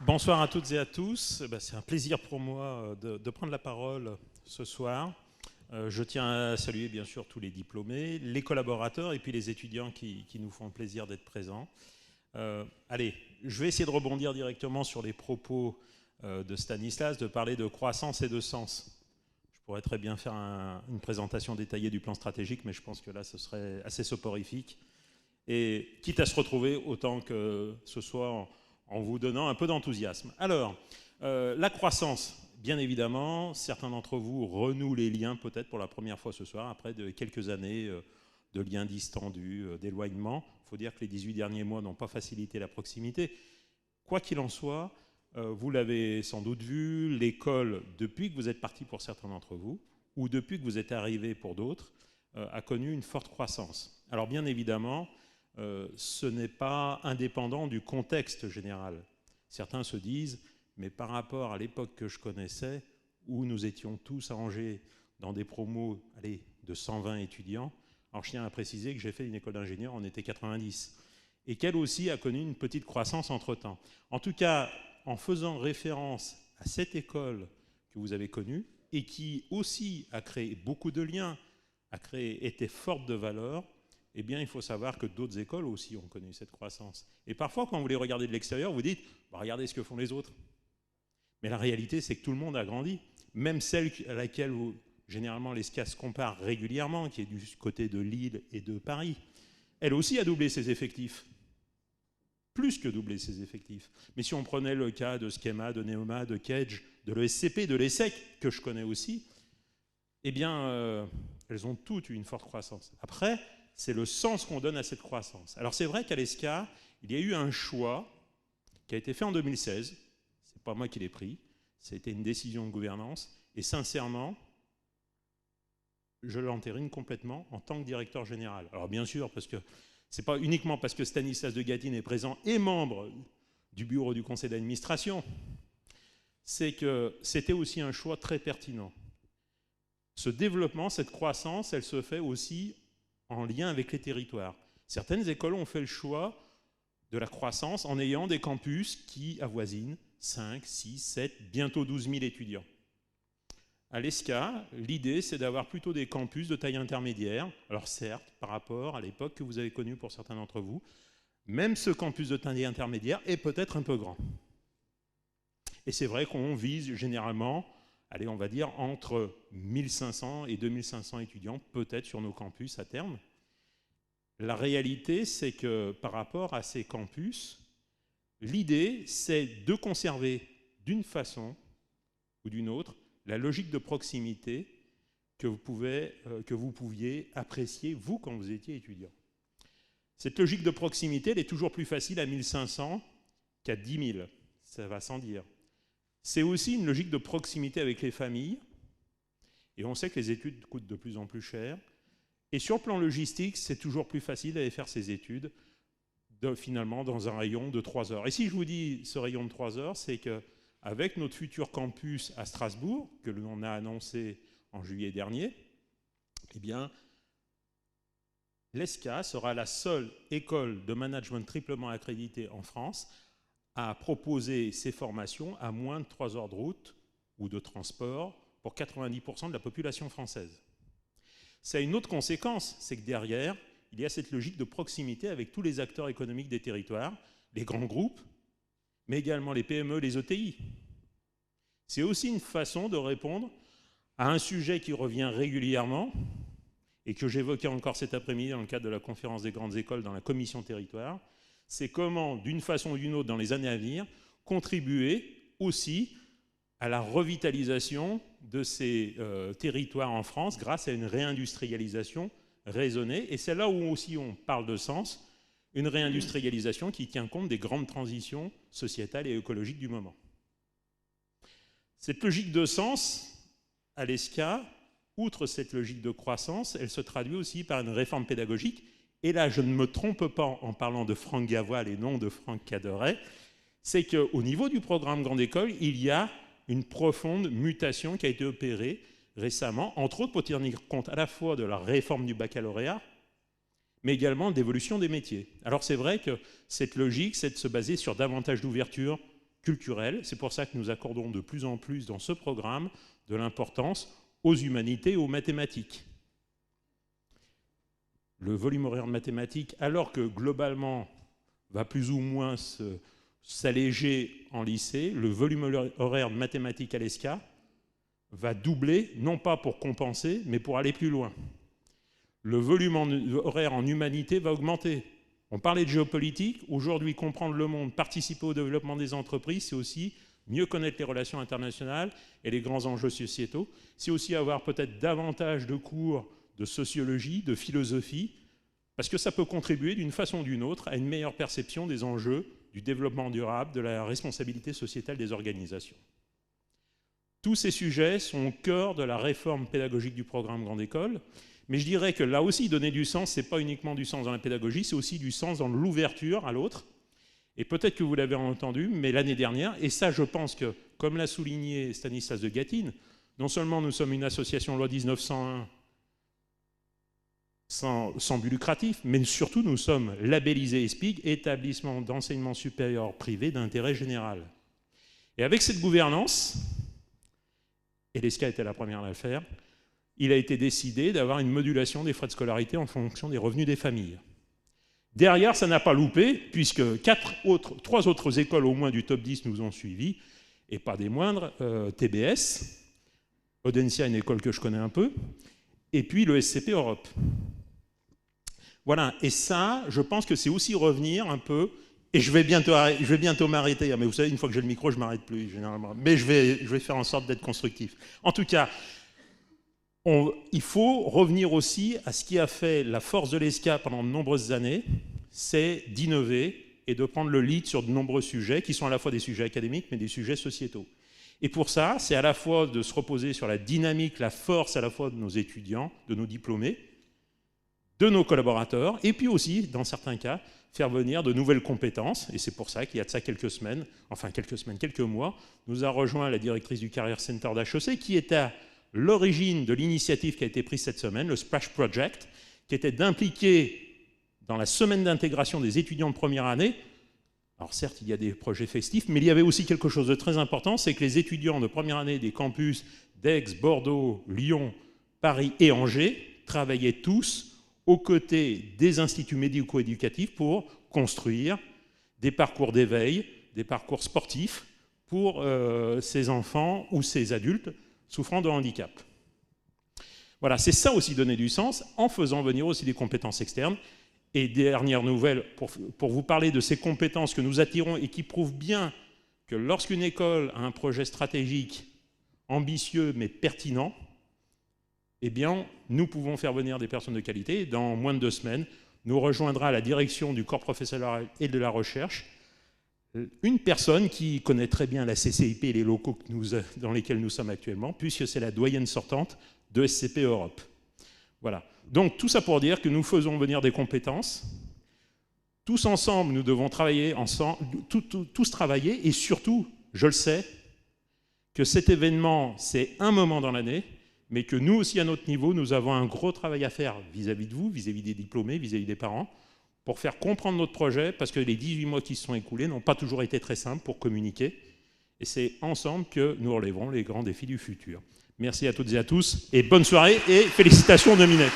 Bonsoir à toutes et à tous. C'est un plaisir pour moi de prendre la parole ce soir. Je tiens à saluer bien sûr tous les diplômés, les collaborateurs et puis les étudiants qui nous font le plaisir d'être présents. Allez, je vais essayer de rebondir directement sur les propos de Stanislas, de parler de croissance et de sens. Je pourrais très bien faire une présentation détaillée du plan stratégique, mais je pense que là ce serait assez soporifique. Et quitte à se retrouver, autant que ce soit en vous donnant un peu d'enthousiasme. Alors, la croissance, bien évidemment, certains d'entre vous renouent les liens peut-être pour la première fois ce soir, après quelques années de liens distendus, d'éloignement. Il faut dire que les 18 derniers mois n'ont pas facilité la proximité. Quoi qu'il en soit, vous l'avez sans doute vu, l'école, depuis que vous êtes partis pour certains d'entre vous, ou depuis que vous êtes arrivés pour d'autres, a connu une forte croissance. Alors bien évidemment, ce n'est pas indépendant du contexte général. Certains se disent, mais par rapport à l'époque que je connaissais, où nous étions tous arrangés dans des promos de 120 étudiants, alors je tiens à préciser que j'ai fait une école d'ingénieur, on était 90, et qu'elle aussi a connu une petite croissance entre-temps. En tout cas, en faisant référence à cette école que vous avez connue, et qui aussi a créé beaucoup de liens, était forte de valeur, eh bien, il faut savoir que d'autres écoles aussi ont connu cette croissance. Et parfois, quand vous les regardez de l'extérieur, vous dites regardez ce que font les autres. Mais la réalité, c'est que tout le monde a grandi. Même celle à laquelle, généralement, l'ESCA se compare régulièrement, qui est du côté de Lille et de Paris, elle aussi a doublé ses effectifs. Plus que doublé ses effectifs. Mais si on prenait le cas de Schema, de Neoma, de Kedge, de l'ESCP, de l'ESSEC, que je connais aussi, eh bien, elles ont toutes eu une forte croissance. Après, c'est le sens qu'on donne à cette croissance. Alors c'est vrai qu'à l'ESCA, il y a eu un choix qui a été fait en 2016. C'est pas moi qui l'ai pris. C'était une décision de gouvernance. Et sincèrement, je l'entérine complètement en tant que directeur général. Alors bien sûr, parce que c'est pas uniquement parce que Stanislas de Gatine est présent et membre du bureau du conseil d'administration, c'est que c'était aussi un choix très pertinent. Ce développement, cette croissance, elle se fait aussi en lien avec les territoires. Certaines écoles ont fait le choix de la croissance en ayant des campus qui avoisinent 5, 6, 7, bientôt 12 000 étudiants. À l'ESCA, l'idée, c'est d'avoir plutôt des campus de taille intermédiaire. Alors certes, par rapport à l'époque que vous avez connue pour certains d'entre vous, même ce campus de taille intermédiaire est peut-être un peu grand. Et c'est vrai qu'on vise généralement, on va dire, entre 1500 et 2500 étudiants, peut-être sur nos campus à terme. La réalité, c'est que par rapport à ces campus, l'idée, c'est de conserver d'une façon ou d'une autre la logique de proximité que vous pouviez apprécier, vous, quand vous étiez étudiant. Cette logique de proximité, elle est toujours plus facile à 1500 qu'à 10 000, ça va sans dire. C'est aussi une logique de proximité avec les familles, et on sait que les études coûtent de plus en plus cher. Et sur le plan logistique, c'est toujours plus facile d'aller faire ces études finalement dans un rayon de 3 heures. Et si je vous dis ce rayon de 3 heures, c'est qu'avec notre futur campus à Strasbourg, que l'on a annoncé en juillet dernier, eh bien, l'ESCA sera la seule école de management triplement accréditée en France à proposer ces formations à moins de 3 heures de route ou de transport pour 90% de la population française. Ça a une autre conséquence, c'est que derrière, il y a cette logique de proximité avec tous les acteurs économiques des territoires, les grands groupes, mais également les PME, les ETI. C'est aussi une façon de répondre à un sujet qui revient régulièrement et que j'évoquais encore cet après-midi dans le cadre de la conférence des grandes écoles dans la commission territoire, c'est comment, d'une façon ou d'une autre, dans les années à venir, contribuer aussi à la revitalisation de ces territoires en France grâce à une réindustrialisation raisonnée. Et c'est là où aussi on parle de sens, une réindustrialisation qui tient compte des grandes transitions sociétales et écologiques du moment. Cette logique de sens, à l'ESCA, outre cette logique de croissance, elle se traduit aussi par une réforme pédagogique. Et là, je ne me trompe pas en parlant de Franck Gavoil et non de Franck Caderet, c'est qu'au niveau du programme Grande École, il y a une profonde mutation qui a été opérée récemment, entre autres pour tenir compte à la fois de la réforme du baccalauréat, mais également d'évolution des métiers. Alors c'est vrai que cette logique, c'est de se baser sur davantage d'ouverture culturelle. C'est pour ça que nous accordons de plus en plus dans ce programme de l'importance aux humanités et aux mathématiques. Le volume horaire de mathématiques, alors que globalement va plus ou moins s'alléger en lycée, le volume horaire de mathématiques à l'ESCA va doubler, non pas pour compenser, mais pour aller plus loin. Le volume horaire en humanité va augmenter. On parlait de géopolitique. Aujourd'hui, comprendre le monde, participer au développement des entreprises, c'est aussi mieux connaître les relations internationales et les grands enjeux sociétaux. C'est aussi avoir peut-être davantage de cours de sociologie, de philosophie, parce que ça peut contribuer d'une façon ou d'une autre à une meilleure perception des enjeux du développement durable, de la responsabilité sociétale des organisations. Tous ces sujets sont au cœur de la réforme pédagogique du programme Grande École. Mais je dirais que là aussi, donner du sens, ce n'est pas uniquement du sens dans la pédagogie, c'est aussi du sens dans l'ouverture à l'autre. Et peut-être que vous l'avez entendu, mais l'année dernière, et ça je pense que, comme l'a souligné Stanislas de Gatine, non seulement nous sommes une association loi 1901 sans but lucratif, mais surtout nous sommes labellisés ESPIG, établissement d'enseignement supérieur privé d'intérêt général. Et avec cette gouvernance, et l'ESCA était la première à le faire, il a été décidé d'avoir une modulation des frais de scolarité en fonction des revenus des familles. Derrière, ça n'a pas loupé, puisque 3 autres écoles au moins du top 10 nous ont suivis, et pas des moindres, TBS, Audencia, une école que je connais un peu, et puis le SCP Europe. Voilà, et ça, je pense que c'est aussi revenir un peu, et je vais bientôt m'arrêter, mais vous savez, une fois que j'ai le micro, je ne m'arrête plus, généralement. Mais je vais faire en sorte d'être constructif. En tout cas, il faut revenir aussi à ce qui a fait la force de l'ESCA pendant de nombreuses années, c'est d'innover et de prendre le lead sur de nombreux sujets, qui sont à la fois des sujets académiques, mais des sujets sociétaux. Et pour ça, c'est à la fois de se reposer sur la dynamique, la force à la fois de nos étudiants, de nos diplômés, de nos collaborateurs, et puis aussi, dans certains cas, faire venir de nouvelles compétences. Et c'est pour ça qu'il y a de ça quelques mois, nous a rejoint la directrice du Career Center d'HEC, qui est à l'origine de l'initiative qui a été prise cette semaine, le Splash Project, qui était d'impliquer dans la semaine d'intégration des étudiants de première année. Alors certes, il y a des projets festifs, mais il y avait aussi quelque chose de très important, c'est que les étudiants de première année des campus d'Aix, Bordeaux, Lyon, Paris et Angers travaillaient tous aux côtés des instituts médico-éducatifs pour construire des parcours d'éveil, des parcours sportifs pour ces enfants ou ces adultes souffrant de handicap. Voilà, c'est ça aussi donner du sens, en faisant venir aussi des compétences externes. Et dernière nouvelle, pour vous parler de ces compétences que nous attirons et qui prouvent bien que lorsqu'une école a un projet stratégique ambitieux mais pertinent, eh bien, nous pouvons faire venir des personnes de qualité. Et dans moins de 2 semaines, nous rejoindra la direction du corps professoral et de la recherche une personne qui connaît très bien la CCIP et les locaux dans lesquels nous sommes actuellement, puisque c'est la doyenne sortante de SCP Europe. Voilà. Donc tout ça pour dire que nous faisons venir des compétences. Tous ensemble, nous devons travailler ensemble, tous travailler, et surtout, je le sais, que cet événement, c'est un moment dans l'année, mais que nous aussi, à notre niveau, nous avons un gros travail à faire vis-à-vis de vous, vis-à-vis des diplômés, vis-à-vis des parents, pour faire comprendre notre projet, parce que les 18 mois qui se sont écoulés n'ont pas toujours été très simples pour communiquer. Et c'est ensemble que nous relèverons les grands défis du futur. Merci à toutes et à tous, et bonne soirée, et félicitations aux nominés.